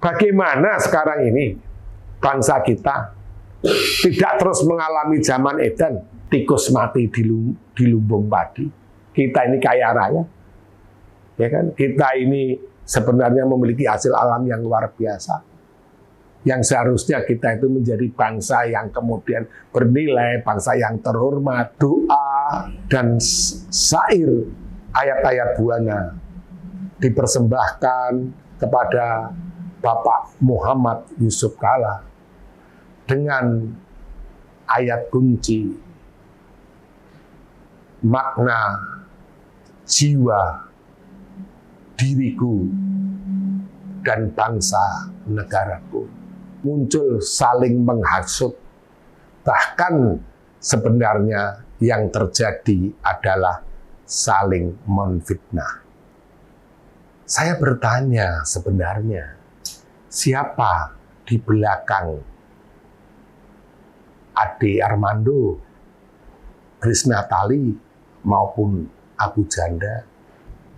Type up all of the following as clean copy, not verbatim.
Bagaimana sekarang ini bangsa kita tidak terus mengalami zaman edan, tikus mati di lumbung padi. Kita ini kaya raya, ya kan? Kita ini sebenarnya memiliki hasil alam yang luar biasa. Yang seharusnya kita itu menjadi bangsa yang kemudian bernilai, bangsa yang terhormat. Doa dan syair ayat-ayat buana dipersembahkan kepada Bapak Muhammad Yusuf Kalla dengan ayat kunci makna jiwa diriku dan bangsa negaraku. Muncul saling menghasut, bahkan sebenarnya yang terjadi adalah saling menfitnah. Saya bertanya sebenarnya, siapa di belakang Ade Armando, Krisna Tali, maupun Abu Janda?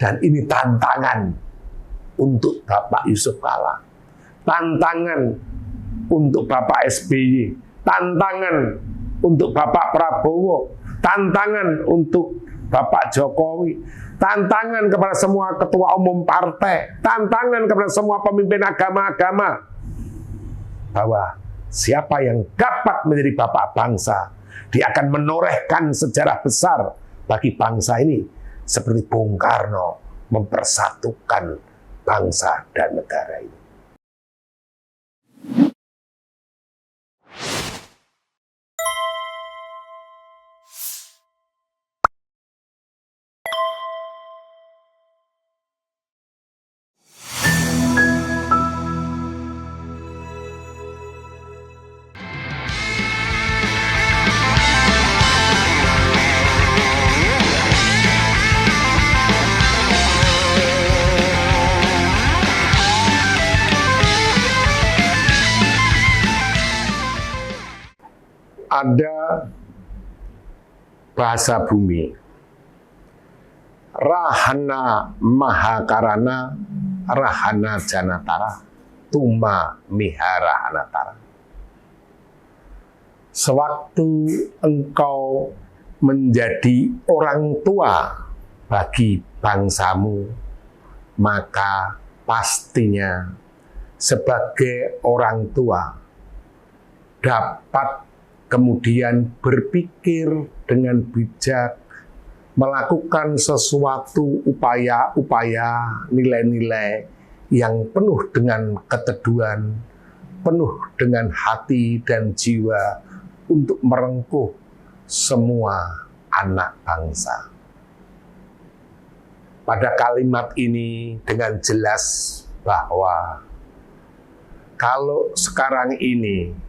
Dan ini tantangan untuk Bapak Yusuf Kalla, tantangan untuk Bapak SBY, tantangan untuk Bapak Prabowo, tantangan untuk Bapak Jokowi, tantangan kepada semua ketua umum partai, tantangan kepada semua pemimpin agama-agama, bahwa siapa yang dapat menjadi bapak bangsa, dia akan menorehkan sejarah besar bagi bangsa ini, seperti Bung Karno mempersatukan bangsa dan negara ini. Ada bahasa bumi, Rahana Mahakarana, Rahana Janatara, Tuma Mihara Anatara. Sewaktu engkau menjadi orang tua bagi bangsamu, maka pastinya sebagai orang tua dapat kemudian berpikir dengan bijak, melakukan sesuatu upaya-upaya, nilai-nilai yang penuh dengan keteduhan, penuh dengan hati dan jiwa untuk merengkuh semua anak bangsa. Pada kalimat ini dengan jelas bahwa kalau sekarang ini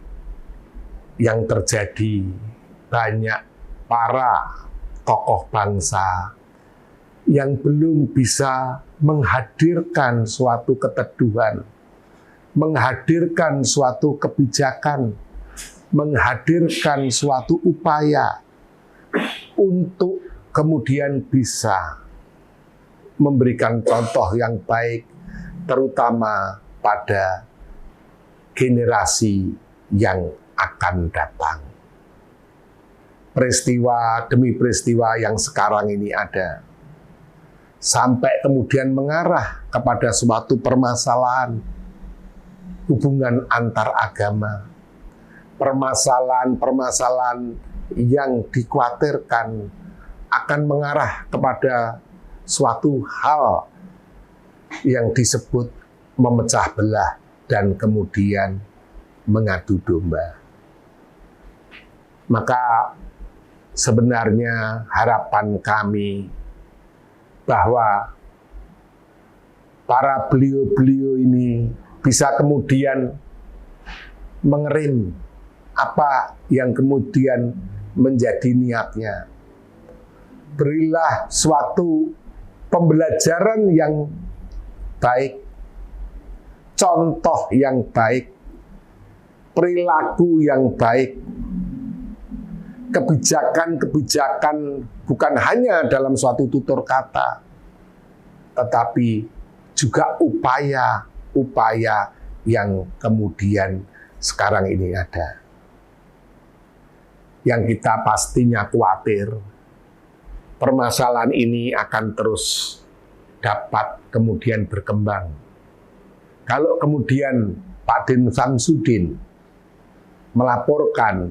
yang terjadi, banyak para tokoh bangsa yang belum bisa menghadirkan suatu keteduhan, menghadirkan suatu kebijakan, menghadirkan suatu upaya untuk kemudian bisa memberikan contoh yang baik, terutama pada generasi yang akan datang. Peristiwa demi peristiwa yang sekarang ini ada, sampai kemudian mengarah kepada suatu permasalahan hubungan antar agama, permasalahan-permasalahan yang dikhawatirkan akan mengarah kepada suatu hal yang disebut memecah belah dan kemudian mengadu domba. Maka sebenarnya harapan kami bahwa para beliau-beliau ini bisa kemudian mengerem apa yang kemudian menjadi niatnya. Berilah suatu pembelajaran yang baik, contoh yang baik, perilaku yang baik, kebijakan-kebijakan bukan hanya dalam suatu tutur kata, tetapi juga upaya-upaya yang kemudian sekarang ini ada. Yang kita pastinya khawatir, permasalahan ini akan terus dapat kemudian berkembang. Kalau kemudian Pak Din Samsudin melaporkan,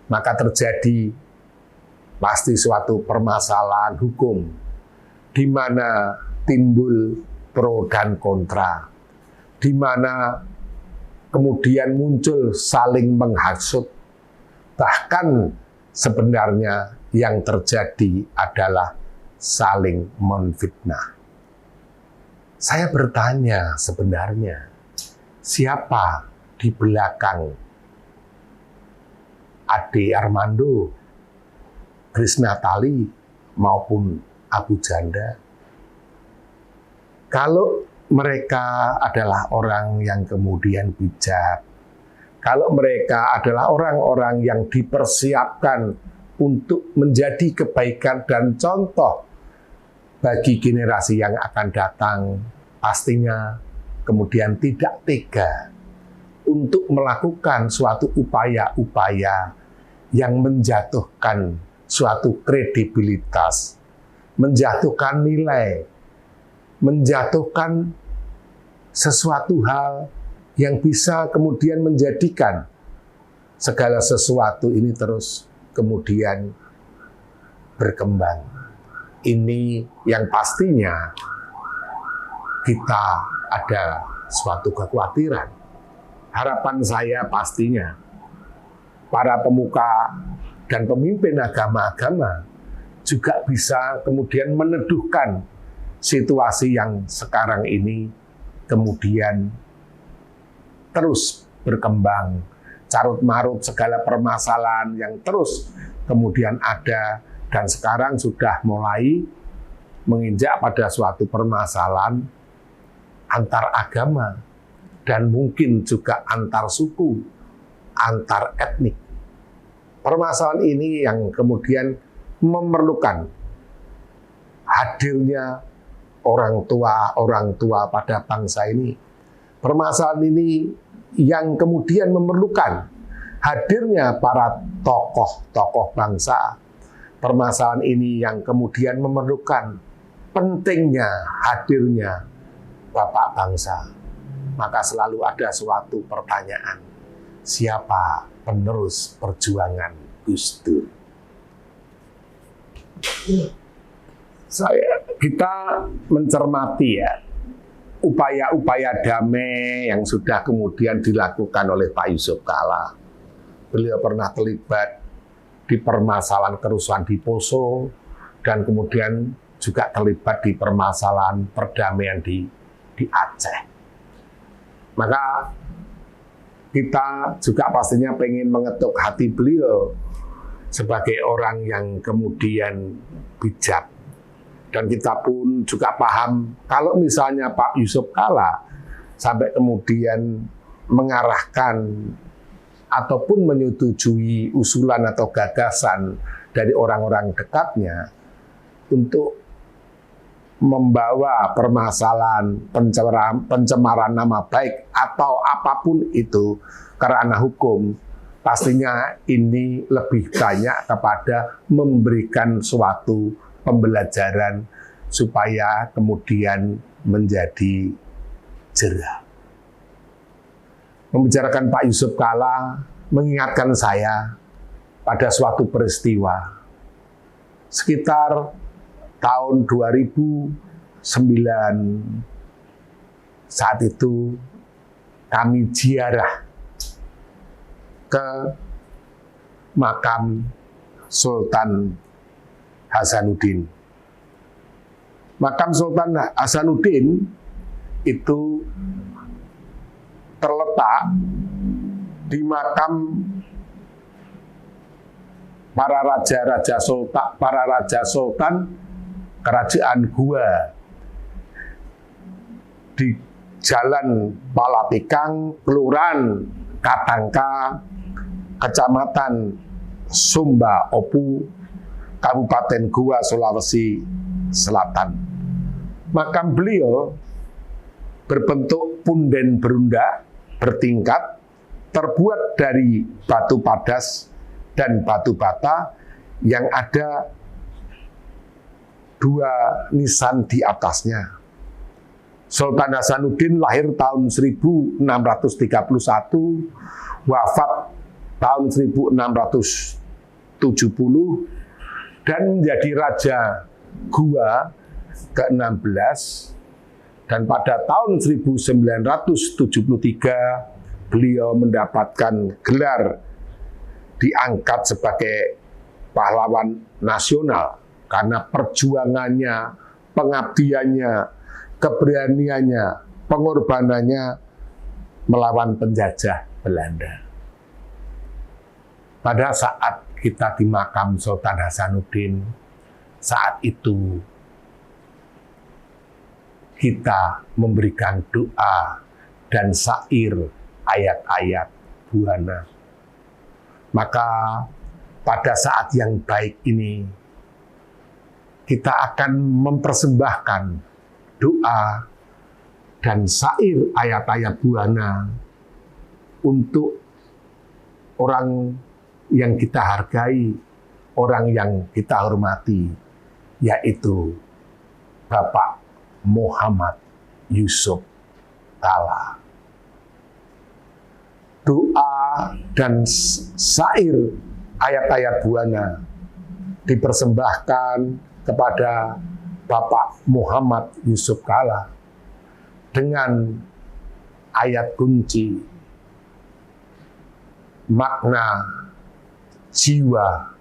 maka terjadi pasti suatu permasalahan hukum di mana timbul pro dan kontra, di mana kemudian muncul saling menghasut, bahkan sebenarnya yang terjadi adalah saling menfitnah. Saya bertanya sebenarnya, siapa di belakang Ade Armando, Grace Natali, maupun Abu Janda? Kalau mereka adalah orang yang kemudian bijak, kalau mereka adalah orang-orang yang dipersiapkan untuk menjadi kebaikan dan contoh bagi generasi yang akan datang, pastinya kemudian tidak tega untuk melakukan suatu upaya-upaya yang menjatuhkan suatu kredibilitas, menjatuhkan nilai, menjatuhkan sesuatu hal yang bisa kemudian menjadikan segala sesuatu ini terus kemudian berkembang. Ini yang pastinya kita ada suatu kekhawatiran. Harapan saya pastinya para pemuka dan pemimpin agama-agama juga bisa kemudian meneduhkan situasi yang sekarang ini kemudian terus berkembang, carut-marut segala permasalahan yang terus kemudian ada dan sekarang sudah mulai menginjak pada suatu permasalahan antar agama dan mungkin juga antar suku, antar etnik. Permasalahan ini yang kemudian memerlukan hadirnya orang tua pada bangsa ini. Permasalahan ini yang kemudian memerlukan hadirnya para tokoh-tokoh bangsa. Permasalahan ini yang kemudian memerlukan pentingnya hadirnya bapak bangsa. Maka selalu ada suatu pertanyaan, siapa penerus perjuangan Gus Dur? Kita mencermati ya upaya-upaya damai yang sudah kemudian dilakukan oleh Pak Yusuf Kalla. Beliau pernah terlibat di permasalahan kerusuhan di Poso dan kemudian juga terlibat di permasalahan perdamaian di Aceh. Maka kita juga pastinya pengen mengetuk hati beliau sebagai orang yang kemudian bijak. Dan kita pun juga paham kalau misalnya Pak Yusuf Kalla sampai kemudian mengarahkan ataupun menyetujui usulan atau gagasan dari orang-orang dekatnya untuk membawa permasalahan pencemaran nama baik atau apapun itu ke ranah hukum, pastinya ini lebih banyak kepada memberikan suatu pembelajaran supaya kemudian menjadi jerah. Membicarakan Pak Yusuf Kalla mengingatkan saya pada suatu peristiwa sekitar tahun 2009. Saat itu kami ziarah ke makam Sultan Hasanuddin. Makam Sultan Hasanuddin itu terletak di makam para raja sultan kerajaan Goa di Jalan Palapikang, Kelurahan Katangka, Kecamatan Sumba Opu, Kabupaten Goa, Sulawesi Selatan. Makam beliau berbentuk punden berunda, bertingkat, terbuat dari batu padas dan batu bata yang ada 2 nisan di atasnya. Sultan Hasanuddin lahir tahun 1631, wafat tahun 1670, dan menjadi raja Goa ke-16. Dan pada tahun 1973 beliau mendapatkan gelar diangkat sebagai pahlawan nasional karena perjuangannya, pengabdiannya, keberaniannya, pengorbanannya melawan penjajah Belanda. Pada saat kita di makam Sultan Hasanuddin, saat itu kita memberikan doa dan syair ayat-ayat buana. Maka pada saat yang baik ini, kita akan mempersembahkan doa dan syair ayat-ayat buana untuk orang yang kita hargai, orang yang kita hormati, yaitu Bapak Muhammad Yusuf Kalla. Doa dan syair ayat-ayat buana dipersembahkan kepada Bapak Muhammad Yusuf Kalla dengan ayat kunci makna jiwa,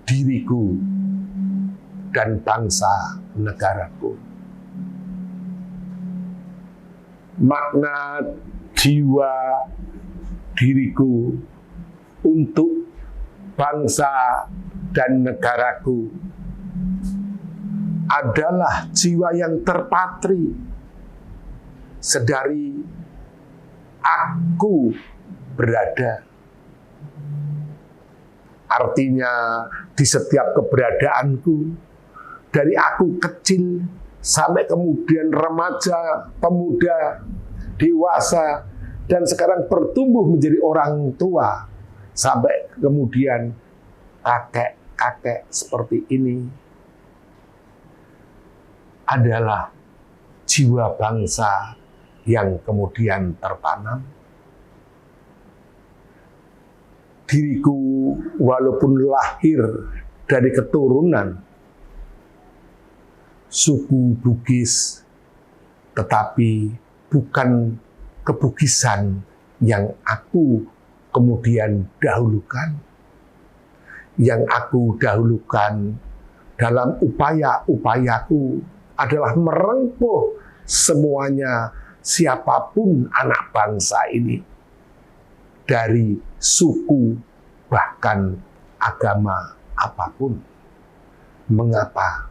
diriku, dan bangsa negaraku. Makna jiwa, diriku untuk bangsa dan negaraku adalah jiwa yang terpatri sedari aku berada. Artinya di setiap keberadaanku, dari aku kecil sampai kemudian remaja, pemuda, dewasa, dan sekarang bertumbuh menjadi orang tua, sampai kemudian kakek-kakek seperti ini, adalah jiwa bangsa yang kemudian tertanam. Diriku walaupun lahir dari keturunan suku Bugis, tetapi bukan kebugisan yang aku kemudian dahulukan. Yang aku dahulukan dalam upaya-upayaku adalah merengkuh semuanya, siapapun anak bangsa ini, dari suku bahkan agama apapun. Mengapa?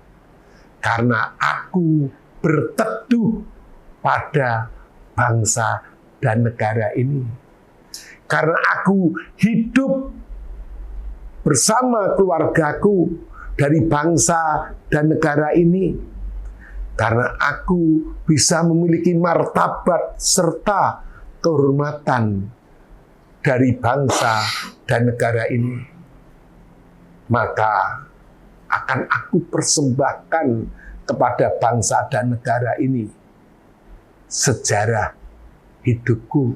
Karena aku berteduh pada bangsa dan negara ini. Karena aku hidup bersama keluargaku dari bangsa dan negara ini. Karena aku bisa memiliki martabat serta kehormatan dari bangsa dan negara ini, maka akan aku persembahkan kepada bangsa dan negara ini sejarah hidupku,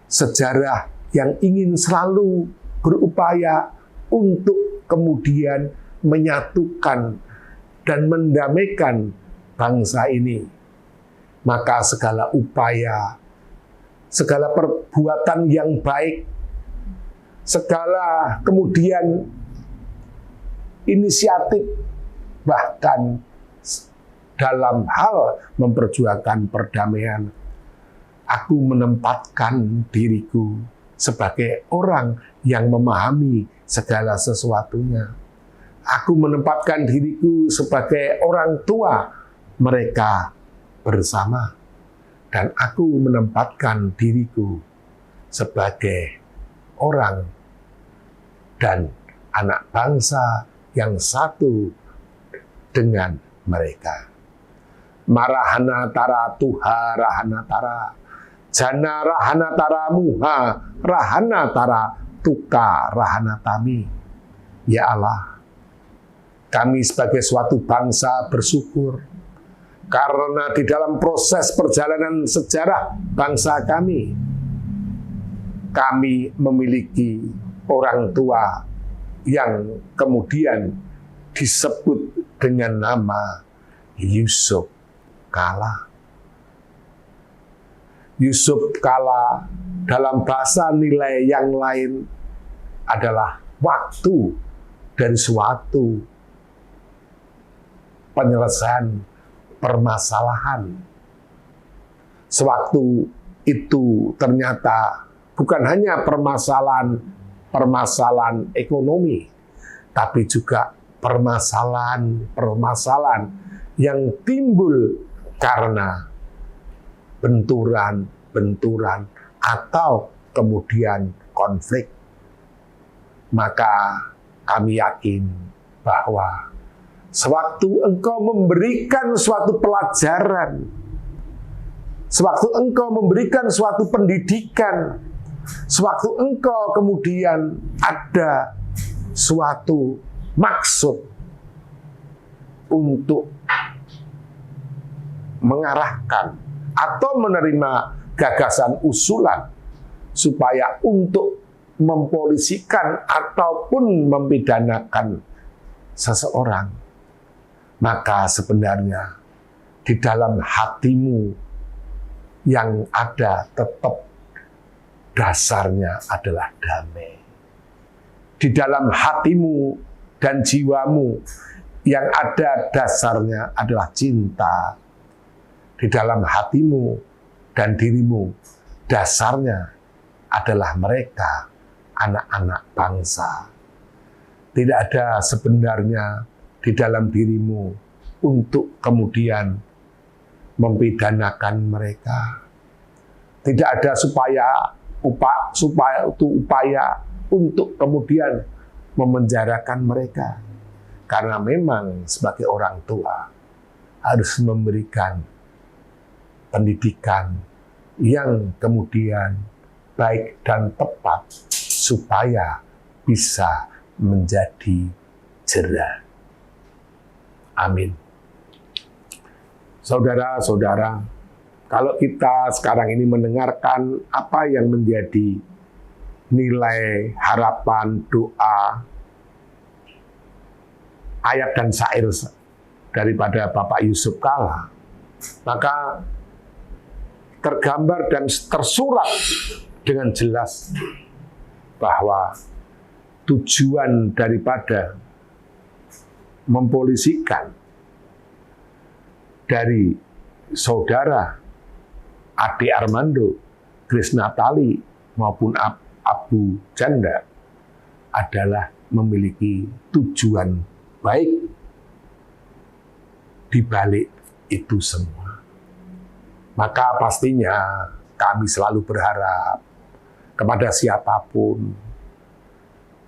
sejarah yang ingin selalu berupaya untuk kemudian menyatukan dan mendamaikan bangsa ini. Maka segala upaya, segala perbuatan yang baik, segala kemudian inisiatif, bahkan dalam hal memperjuangkan perdamaian, aku menempatkan diriku sebagai orang yang memahami segala sesuatunya. Aku menempatkan diriku sebagai orang tua mereka bersama. Dan aku menempatkan diriku sebagai orang dan anak bangsa yang satu dengan mereka. Marahana tara tuha rahana tara, jana rahana tara muha rahana tara tuka rahana tami. Ya Allah, kami sebagai suatu bangsa bersyukur karena di dalam proses perjalanan sejarah bangsa kami memiliki orang tua yang kemudian disebut dengan nama Yusuf Kala. Yusuf Kala dalam bahasa nilai yang lain adalah waktu dari suatu penyelesaian permasalahan. Sewaktu itu ternyata bukan hanya permasalahan ekonomi, tapi juga permasalahan yang timbul karena benturan atau kemudian konflik. Maka kami yakin bahwa sewaktu engkau memberikan suatu pelajaran, sewaktu engkau memberikan suatu pendidikan, sewaktu engkau kemudian ada suatu maksud untuk mengarahkan atau menerima gagasan usulan supaya untuk mempolisikan ataupun mempidanakan seseorang, maka sebenarnya di dalam hatimu yang ada tetap dasarnya adalah damai. Di dalam hatimu dan jiwamu yang ada dasarnya adalah cinta. Di dalam hatimu dan dirimu dasarnya adalah mereka, anak-anak bangsa. Tidak ada sebenarnya di dalam dirimu untuk kemudian mempidanakan mereka. Tidak ada upaya untuk kemudian memenjarakan mereka. Karena memang sebagai orang tua harus memberikan pendidikan yang kemudian baik dan tepat supaya bisa menjadi jera. Amin. Saudara-saudara, kalau kita sekarang ini mendengarkan apa yang menjadi nilai harapan, doa, ayat dan syair daripada Bapak Yusuf Kala, maka tergambar dan tersurat dengan jelas bahwa tujuan daripada mempolisikan dari saudara Ade Armando, Grace Natali maupun Abu Janda adalah memiliki tujuan baik di balik itu semua. Maka pastinya kami selalu berharap kepada siapapun,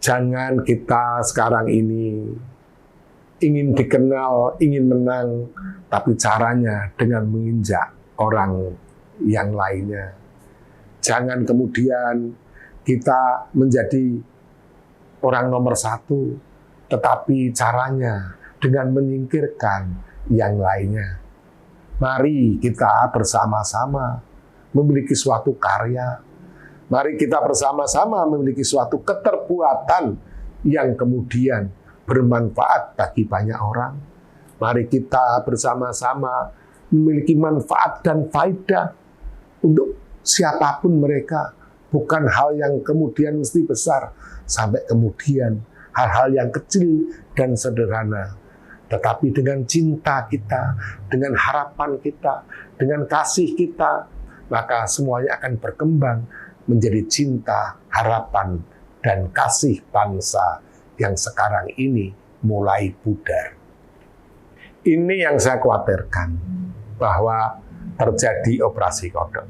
jangan kita sekarang ini ingin dikenal, ingin menang, tapi caranya dengan menginjak orang yang lainnya. Jangan kemudian kita menjadi orang nomor satu, tetapi caranya dengan menyingkirkan yang lainnya. Mari kita bersama-sama memiliki suatu karya. Mari kita bersama-sama memiliki suatu keterbuatan yang kemudian bermanfaat bagi banyak orang. Mari kita bersama-sama memiliki manfaat dan faedah untuk siapapun mereka. Bukan hal yang kemudian mesti besar, sampai kemudian hal-hal yang kecil dan sederhana. Tetapi dengan cinta kita, dengan harapan kita, dengan kasih kita, maka semuanya akan berkembang menjadi cinta, harapan, dan kasih bangsa yang sekarang ini mulai pudar. Ini yang saya khawatirkan, bahwa terjadi operasi kodok.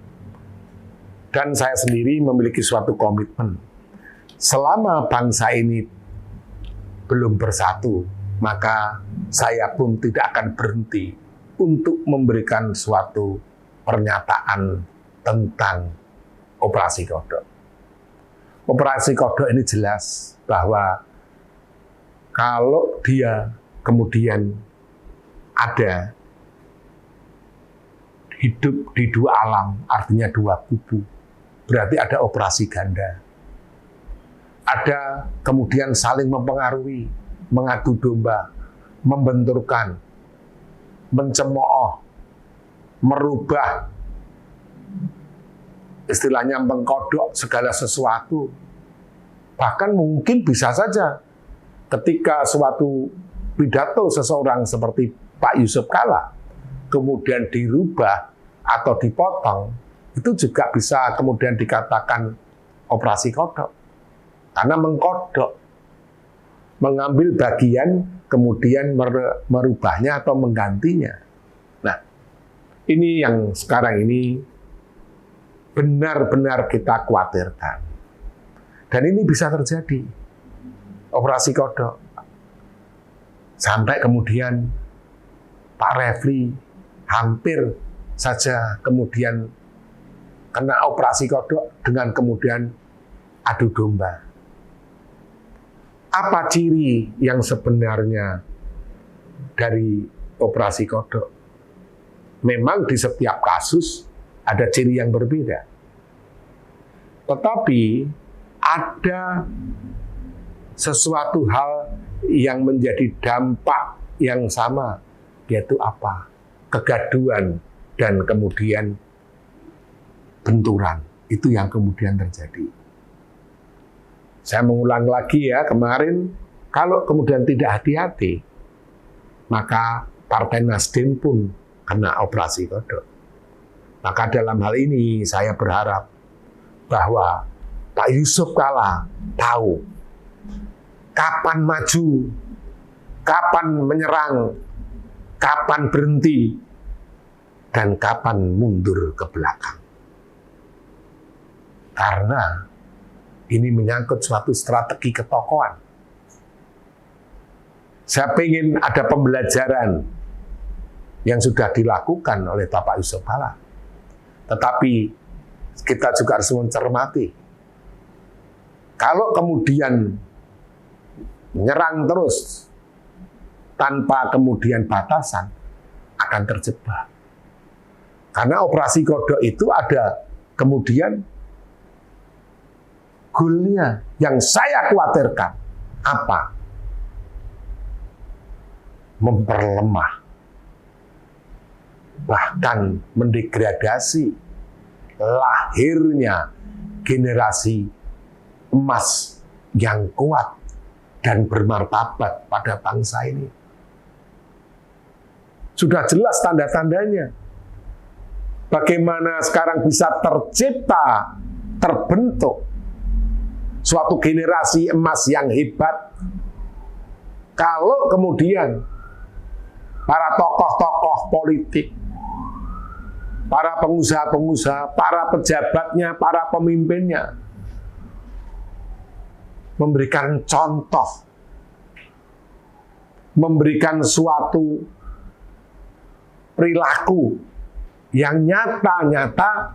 Dan saya sendiri memiliki suatu komitmen. Selama bangsa ini belum bersatu, maka saya pun tidak akan berhenti untuk memberikan suatu pernyataan tentang operasi kodok. Operasi kodok ini jelas bahwa kalau dia kemudian ada hidup di dua alam, artinya dua kubu, berarti ada operasi ganda. Ada kemudian saling mempengaruhi, mengadu domba, membenturkan, mencemooh, merubah, istilahnya mengkodok segala sesuatu. Bahkan mungkin bisa saja ketika suatu pidato seseorang seperti Pak Yusuf Kalla kemudian dirubah atau dipotong, itu juga bisa kemudian dikatakan operasi kodok. Karena mengkodok, mengambil bagian kemudian merubahnya atau menggantinya. Nah, ini yang sekarang ini benar-benar kita khawatirkan. Dan ini bisa terjadi, operasi kodok. Sampai kemudian Pak Refli hampir saja kemudian kena operasi kodok dengan kemudian adu domba. Apa ciri yang sebenarnya dari operasi kodok? Memang di setiap kasus ada ciri yang berbeda. Tetapi ada sesuatu hal yang menjadi dampak yang sama, yaitu apa? Kegaduhan dan kemudian benturan. Itu yang kemudian terjadi. Saya mengulang lagi ya, kemarin kalau kemudian tidak hati-hati, maka Partai Nasdem pun kena operasi kodok. Maka dalam hal ini saya berharap bahwa Pak Yusuf Kalla tahu kapan maju, kapan menyerang, kapan berhenti, dan kapan mundur ke belakang. Karena ini menyangkut suatu strategi ketokohan. Saya ingin ada pembelajaran yang sudah dilakukan oleh Bapak Yusuf Kalla. Tetapi kita juga harus mencermati. Kalau kemudian menyerang terus, tanpa kemudian batasan, akan terjebak. Karena operasi kodok itu ada kemudian goalnya yang saya khawatirkan. Apa? Memperlemah, bahkan mendegradasi lahirnya generasi emas yang kuat dan bermartabat pada bangsa ini. Sudah jelas tanda-tandanya. Bagaimana sekarang bisa tercipta, terbentuk suatu generasi emas yang hebat, kalau kemudian para tokoh-tokoh politik, para pengusaha-pengusaha, para pejabatnya, para pemimpinnya memberikan contoh, memberikan suatu perilaku yang nyata-nyata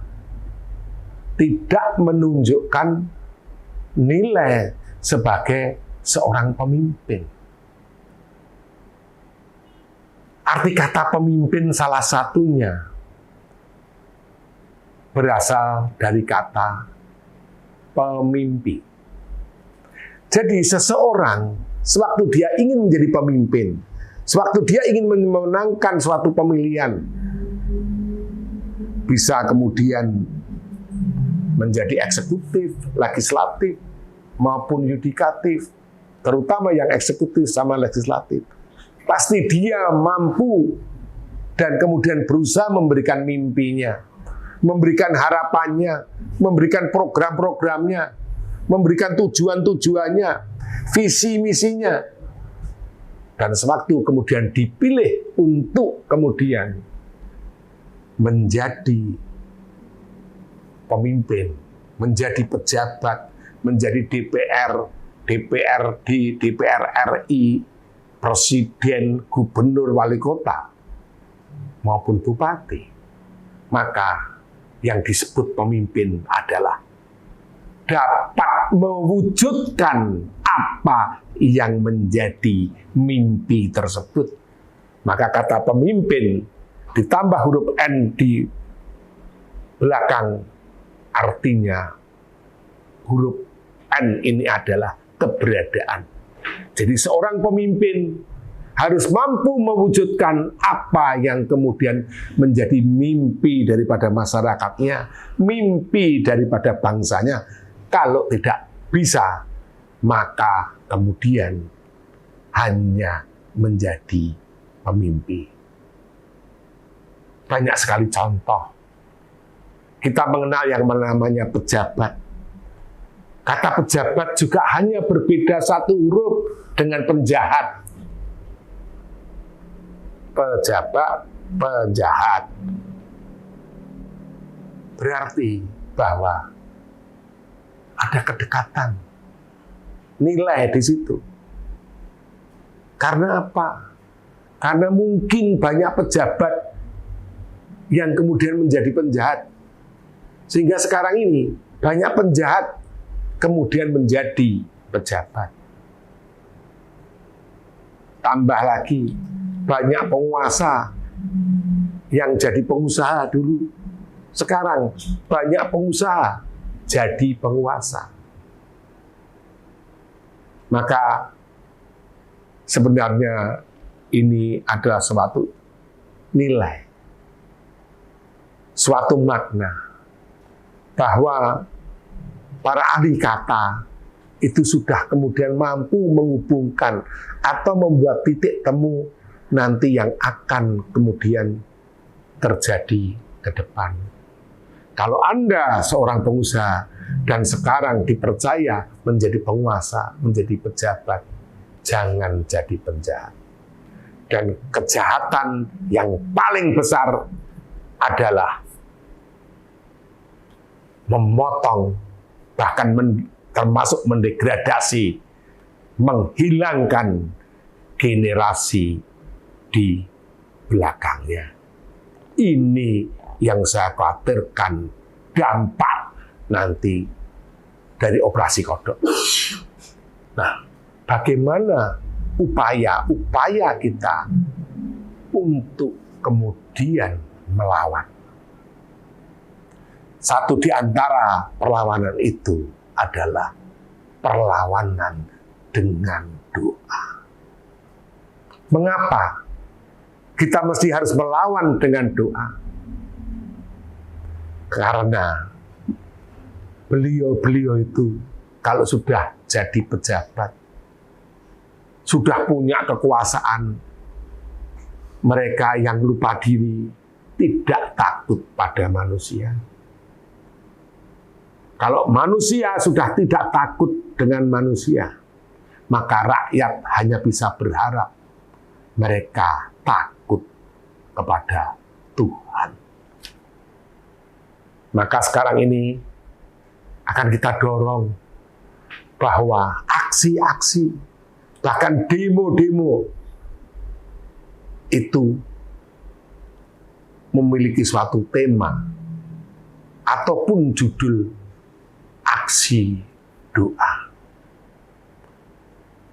tidak menunjukkan nilai sebagai seorang pemimpin. Arti kata pemimpin salah satunya berasal dari kata pemimpi. Jadi seseorang sewaktu dia ingin menjadi pemimpin, sewaktu dia ingin memenangkan suatu pemilihan, bisa kemudian menjadi eksekutif, legislatif, maupun yudikatif, terutama yang eksekutif sama legislatif. Pasti dia mampu dan kemudian berusaha memberikan mimpinya, memberikan harapannya, memberikan program-programnya, memberikan tujuan-tujuannya, visi misinya. Dan sewaktu kemudian dipilih untuk kemudian menjadi pemimpin, menjadi pejabat, menjadi DPR, DPRD, DPR RI, presiden, gubernur, wali kota, maupun bupati, maka yang disebut pemimpin adalah dapat mewujudkan apa yang menjadi mimpi tersebut. Maka kata pemimpin ditambah huruf N di belakang, artinya huruf N ini adalah keberadaan. Jadi seorang pemimpin harus mampu mewujudkan apa yang kemudian menjadi mimpi daripada masyarakatnya, mimpi daripada bangsanya. Kalau tidak bisa, maka kemudian hanya menjadi pemimpi. Banyak sekali contoh. Kita mengenal yang namanya pejabat. Kata pejabat juga hanya berbeda satu huruf dengan penjahat. Pejabat, penjahat. Berarti bahwa ada kedekatan, nilai di situ. Karena apa? Karena mungkin banyak pejabat yang kemudian menjadi penjahat. Sehingga sekarang ini banyak penjahat kemudian menjadi pejabat. Tambah lagi, banyak penguasa yang jadi pengusaha dulu. Sekarang banyak pengusaha jadi penguasa. Maka sebenarnya ini adalah suatu nilai, suatu makna, bahwa para ahli kata itu sudah kemudian mampu menghubungkan atau membuat titik temu nanti yang akan kemudian terjadi ke depan. Kalau Anda seorang pengusaha dan sekarang dipercaya menjadi penguasa, menjadi pejabat, jangan jadi penjahat. Dan kejahatan yang paling besar adalah memotong, bahkan termasuk mendegradasi, menghilangkan generasi di belakangnya. Ini yang saya khawatirkan dampak nanti dari operasi kodok. Nah, bagaimana upaya kita untuk kemudian melawan? Satu di antara perlawanan itu adalah perlawanan dengan doa. Mengapa kita mesti harus melawan dengan doa? Karena beliau-beliau itu kalau sudah jadi pejabat, sudah punya kekuasaan, mereka yang lupa diri tidak takut pada manusia. Kalau manusia sudah tidak takut dengan manusia, maka rakyat hanya bisa berharap mereka takut kepada Tuhan. Maka sekarang ini akan kita dorong bahwa aksi-aksi, bahkan demo-demo itu memiliki suatu tema ataupun judul aksi doa.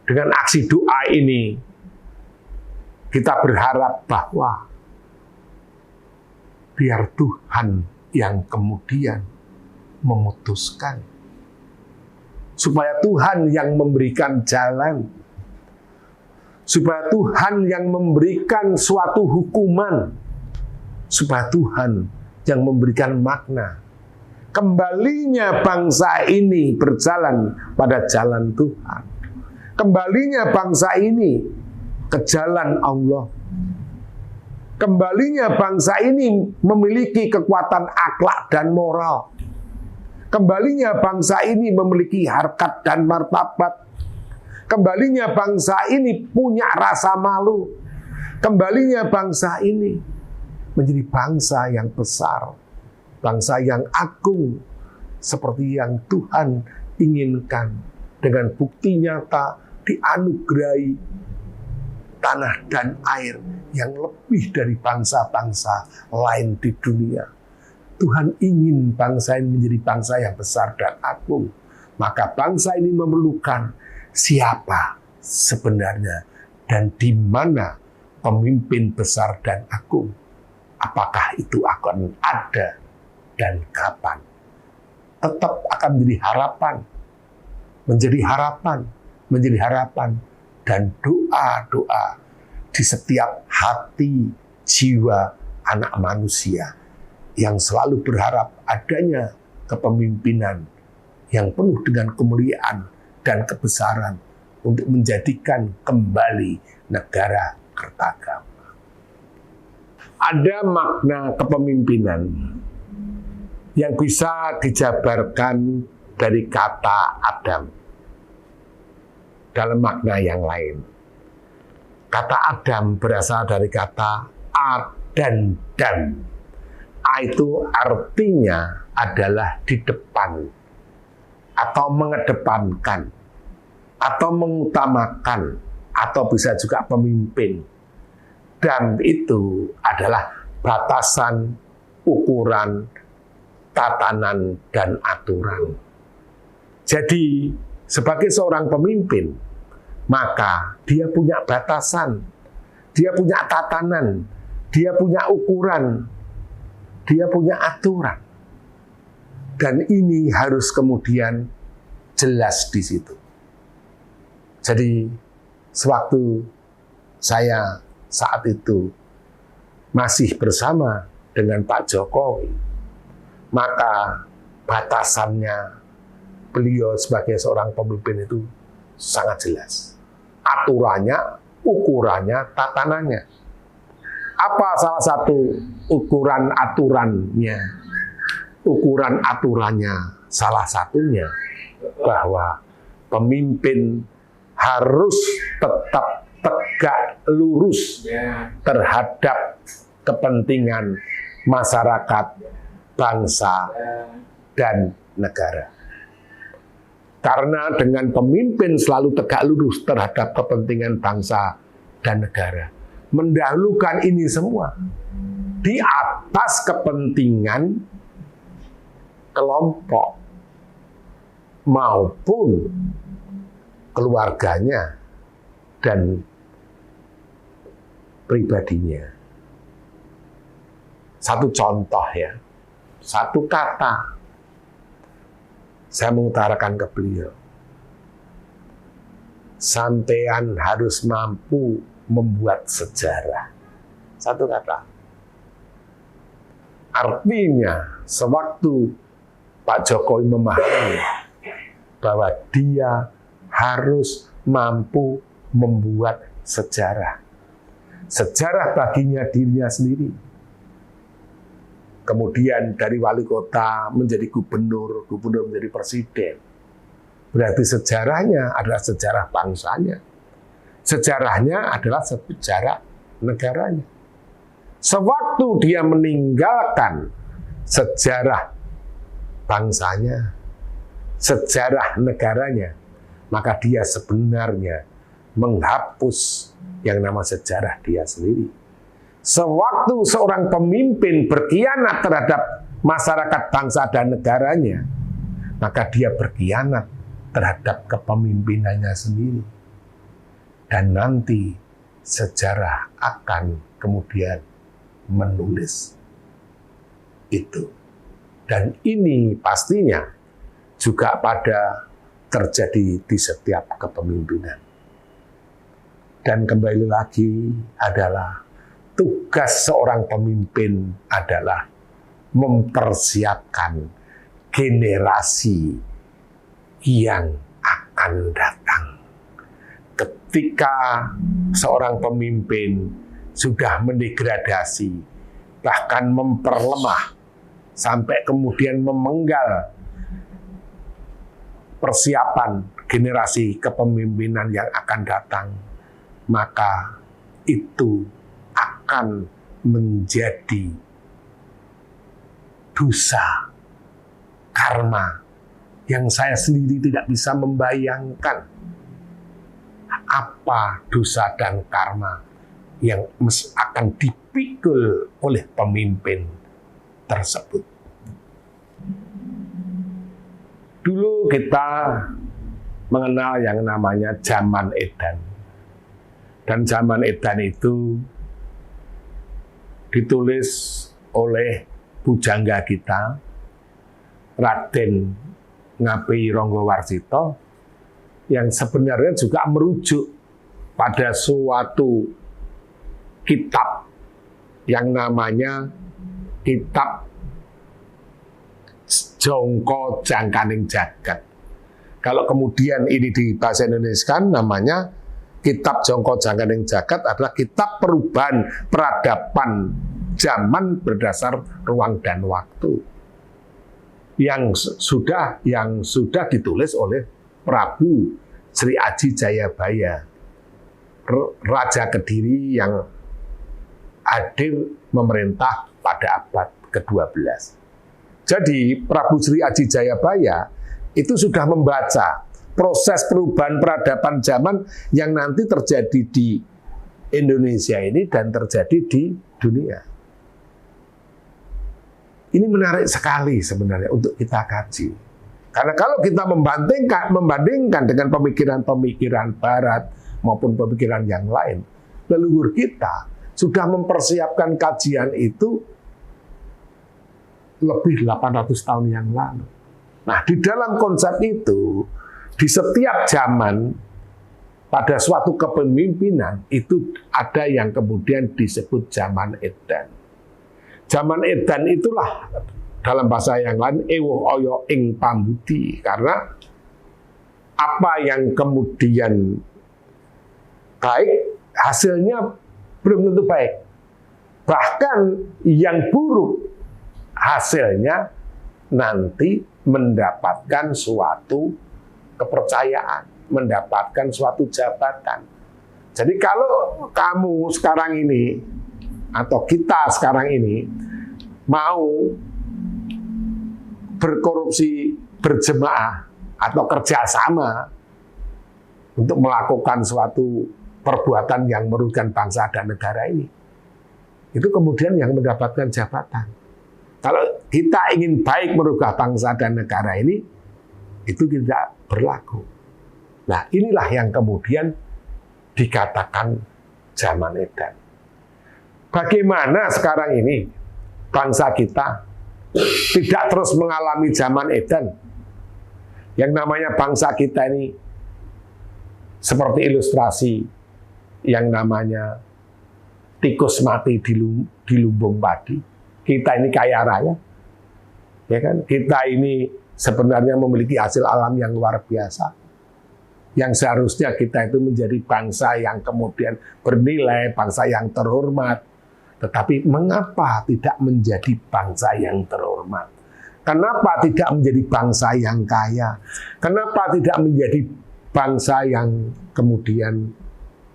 Dengan aksi doa ini kita berharap bahwa biar Tuhan yang kemudian memutuskan, supaya Tuhan yang memberikan jalan, supaya Tuhan yang memberikan suatu hukuman, supaya Tuhan yang memberikan makna. Kembalinya bangsa ini berjalan pada jalan Tuhan. Kembalinya bangsa ini ke jalan Allah. Kembalinya bangsa ini memiliki kekuatan akhlak dan moral. Kembalinya bangsa ini memiliki harkat dan martabat. Kembalinya bangsa ini punya rasa malu. Kembalinya bangsa ini menjadi bangsa yang besar, bangsa yang agung, seperti yang Tuhan inginkan, dengan bukti nyata dianugerahi tanah dan air yang lebih dari bangsa-bangsa lain di dunia. Tuhan ingin bangsa ini menjadi bangsa yang besar dan agung. Maka bangsa ini memerlukan siapa sebenarnya dan di mana pemimpin besar dan agung. Apakah itu akan ada dan kapan? Tetap akan menjadi harapan dan doa-doa di setiap hati jiwa anak manusia yang selalu berharap adanya kepemimpinan yang penuh dengan kemuliaan dan kebesaran untuk menjadikan kembali negara Kertagama. Ada makna kepemimpinan yang bisa dijabarkan dari kata Adam dalam makna yang lain. Kata Adam berasal dari kata ad dan dam. A itu artinya adalah di depan, atau mengedepankan, atau mengutamakan, atau bisa juga pemimpin. Dam itu adalah batasan, ukuran, tatanan, dan aturan. Jadi, sebagai seorang pemimpin, maka dia punya batasan, dia punya tatanan, dia punya ukuran, dia punya aturan. Dan ini harus kemudian jelas di situ. Jadi, sewaktu saya saat itu masih bersama dengan Pak Jokowi, maka batasannya beliau sebagai seorang pemimpin itu sangat jelas. Aturannya, ukurannya, tatanannya. Apa salah satu ukuran aturannya? Ukuran aturannya salah satunya bahwa pemimpin harus tetap tegak lurus terhadap kepentingan masyarakat, bangsa, dan negara. Karena dengan pemimpin selalu tegak lurus terhadap kepentingan bangsa dan negara, mendahulukan ini semua di atas kepentingan kelompok maupun keluarganya dan pribadinya. Satu contoh ya, satu kata saya mengutarakan ke beliau. Sampean harus mampu membuat sejarah. Satu kata. Artinya, sewaktu Pak Jokowi memahami bahwa dia harus mampu membuat sejarah. Sejarah baginya dirinya sendiri. Kemudian dari wali kota menjadi gubernur, gubernur menjadi presiden. Berarti sejarahnya adalah sejarah bangsanya. Sejarahnya adalah sejarah negaranya. Sewaktu dia meninggalkan sejarah bangsanya, sejarah negaranya, maka dia sebenarnya menghapus yang nama sejarah dia sendiri. Sewaktu seorang pemimpin berkhianat terhadap masyarakat, bangsa, dan negaranya, maka dia berkhianat terhadap kepemimpinannya sendiri. Dan nanti sejarah akan kemudian menulis itu. Dan ini pastinya juga pada terjadi di setiap kepemimpinan. Dan kembali lagi adalah tugas seorang pemimpin adalah mempersiapkan generasi yang akan datang. Ketika seorang pemimpin sudah mendegradasi, bahkan memperlemah, sampai kemudian memenggal persiapan generasi kepemimpinan yang akan datang, maka itu akan menjadi dosa, karma, yang saya sendiri tidak bisa membayangkan apa dosa dan karma yang akan dipikul oleh pemimpin tersebut. Dulu kita mengenal yang namanya zaman edan. Dan zaman edan itu ditulis oleh pujangga kita, Raden Ngabei Ranggawarsita, yang sebenarnya juga merujuk pada suatu kitab yang namanya Kitab Jongko Jangkaning Jagat. Kalau kemudian ini di bahasa Indonesia namanya Kitab Jongko Jangkaning Jagat adalah kitab perubahan peradaban zaman berdasar ruang dan waktu yang sudah ditulis oleh Prabu Sri Aji Jayabaya, Raja Kediri yang hadir memerintah pada abad ke-12. Jadi Prabu Sri Aji Jayabaya itu sudah membaca proses perubahan peradaban zaman yang nanti terjadi di Indonesia ini dan terjadi di dunia. Ini menarik sekali sebenarnya untuk kita kaji. Karena kalau kita membandingkan dengan pemikiran-pemikiran Barat maupun pemikiran yang lain, leluhur kita sudah mempersiapkan kajian itu lebih 800 tahun yang lalu. Nah, di dalam konsep itu, di setiap zaman, pada suatu kepemimpinan, itu ada yang kemudian disebut zaman edan. Zaman edan itulah, dalam bahasa yang lain, ewoh oyo ing pambudi. Karena apa yang kemudian baik, hasilnya belum tentu baik. Bahkan yang buruk, hasilnya nanti mendapatkan suatu kepercayaan, mendapatkan suatu jabatan. Jadi kalau kamu sekarang ini, atau kita sekarang ini, mau berkorupsi berjemaah atau kerjasama untuk melakukan suatu perbuatan yang merugikan bangsa dan negara ini, itu kemudian yang mendapatkan jabatan. Kalau kita ingin baik merubah bangsa dan negara ini, itu tidak berlaku. Nah, inilah yang kemudian dikatakan zaman edan. Bagaimana sekarang ini bangsa kita tidak terus mengalami zaman edan? Yang namanya bangsa kita ini seperti ilustrasi yang namanya tikus mati di lumbung padi. Kita ini kaya raya, ya kan? Kita ini sebenarnya memiliki hasil alam yang luar biasa, yang seharusnya kita itu menjadi bangsa yang kemudian bernilai, bangsa yang terhormat. Tetapi mengapa tidak menjadi bangsa yang terhormat? Kenapa tidak menjadi bangsa yang kaya? Kenapa tidak menjadi bangsa yang kemudian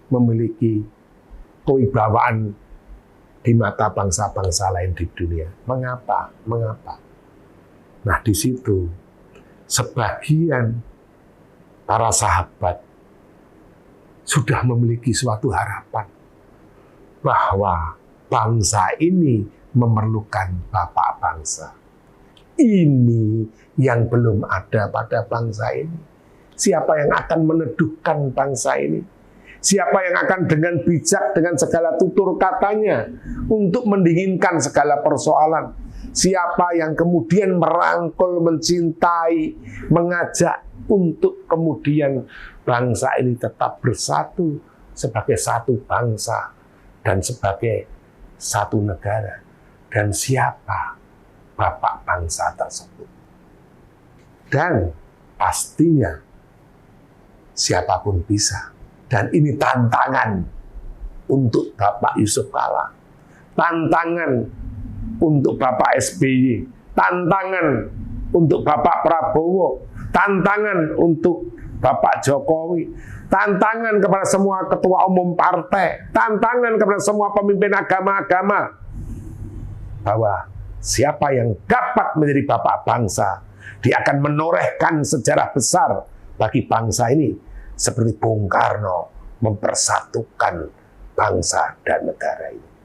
memiliki kewibawaan di mata bangsa-bangsa lain di dunia? Mengapa? Mengapa? Nah, di situ sebagian para sahabat sudah memiliki suatu harapan bahwa bangsa ini memerlukan bapak bangsa. Ini yang belum ada pada bangsa ini. Siapa yang akan meneduhkan bangsa ini? Siapa yang akan dengan bijak, dengan segala tutur katanya untuk mendinginkan segala persoalan? Siapa yang kemudian merangkul, mencintai, mengajak untuk kemudian bangsa ini tetap bersatu sebagai satu bangsa dan sebagai satu negara? Dan siapa bapak bangsa tersebut? Dan pastinya siapapun bisa. Dan ini tantangan untuk Bapak Yusuf Kalla, tantangan untuk Bapak SBY, tantangan untuk Bapak Prabowo, tantangan untuk Bapak Jokowi, tantangan kepada semua ketua umum partai, tantangan kepada semua pemimpin agama-agama, bahwa siapa yang dapat menjadi bapak bangsa, dia akan menorehkan sejarah besar bagi bangsa ini. Seperti Bung Karno mempersatukan bangsa dan negara ini.